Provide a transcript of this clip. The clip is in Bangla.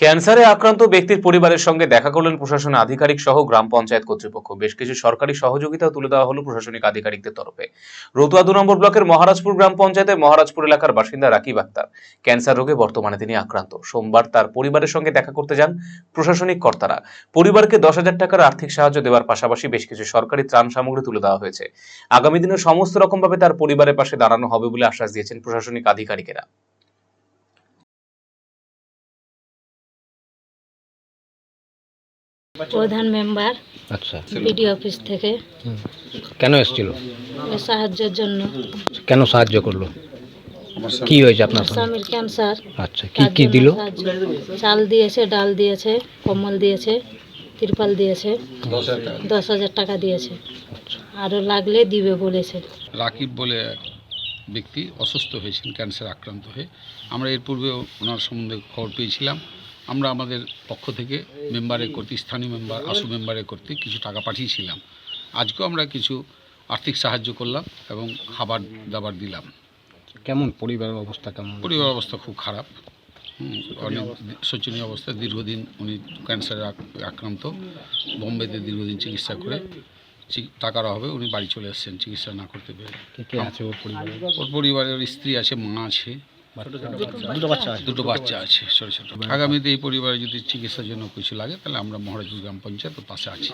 ক্যান্সারে আক্রান্ত ব্যক্তির পরিবারের সঙ্গে দেখা করলেন প্রশাসনের আধিকারিক সহ গ্রাম পঞ্চায়েত কর্তৃপক্ষ। বেশ কিছু সরকারি সহযোগিতাও তুলে দেওয়া হলো প্রশাসনিক আধিকারিকদের তরফে। রতুয়া 2 নম্বর ব্লকের মহারাজপুর গ্রাম পঞ্চায়েতের মহারাজপুর এলাকার বাসিন্দা রাকিব আক্তার। ক্যান্সার রোগে বর্তমানে তিনি আক্রান্ত। সোমবার তার পরিবারের সঙ্গে দেখা করতে যান প্রশাসনিক কর্তারা। পরিবারকে 10,000 টাকার আর্থিক সাহায্য দেওয়ার পাশাপাশি বেশ কিছু সরকারি ত্রাণ সামগ্রী তুলে দেওয়া হয়েছে। আগামী দিনে সমস্ত রকমভাবে তার পরিবারের পাশে দাঁড়ানো হবে বলে আশ্বাস দিয়েছেন প্রশাসনিক আধিকারিকেরা। প্রধান মেম্বার আচ্ছা, বিডি অফিস থেকে কেন এসেছিল? সাহায্যের জন্য। কেন সাহায্য করলো? কি হয়েছে আপনার সঙ্গে? স্বামীর ক্যান্সার। আচ্ছা, কি কি দিল? চাল দিয়েছে, ডাল দিয়েছে, কম্বল দিয়েছে, তিরপাল দিয়েছে, 10,000 টাকা দিয়েছে। আরো লাগলে দিবে বলেছে। রাকিব বলে এক ব্যক্তি অসুস্থ হয়েছেন ক্যান্সার আক্রান্ত হয়ে। আমরা এর পূর্বে ওনার সম্বন্ধে খবর পেয়েছিলাম। আমরা আমাদের পক্ষ থেকে মেম্বারের কর্তৃক, স্থানীয় মেম্বার, আশু মেম্বারের কর্তৃক কিছু টাকা পাঠিয়েছিলাম। আজকেও আমরা কিছু আর্থিক সাহায্য করলাম এবং খাবার দাবার দিলাম। কেমন পরিবারের অবস্থা কেমন? পরিবার অবস্থা খুব খারাপ, অনেক শোচনীয় অবস্থা। দীর্ঘদিন উনি ক্যান্সারে আক্রান্ত। বোম্বেতে দীর্ঘদিন চিকিৎসা করে টাকার অভাবে উনি বাড়ি চলে এসেছেন চিকিৎসা না করতে পেরে। কে আছে ওর পরিবারে? ওর পরিবারের স্ত্রী আছে, মা আছে, দুটো বাচ্চা আছে ছোটো ছোটো। আগামীতে এই পরিবারে যদি চিকিৎসার জন্য কিছু লাগে তাহলে আমরা মহারাজপুর গ্রাম পঞ্চায়েত পাশে আছি।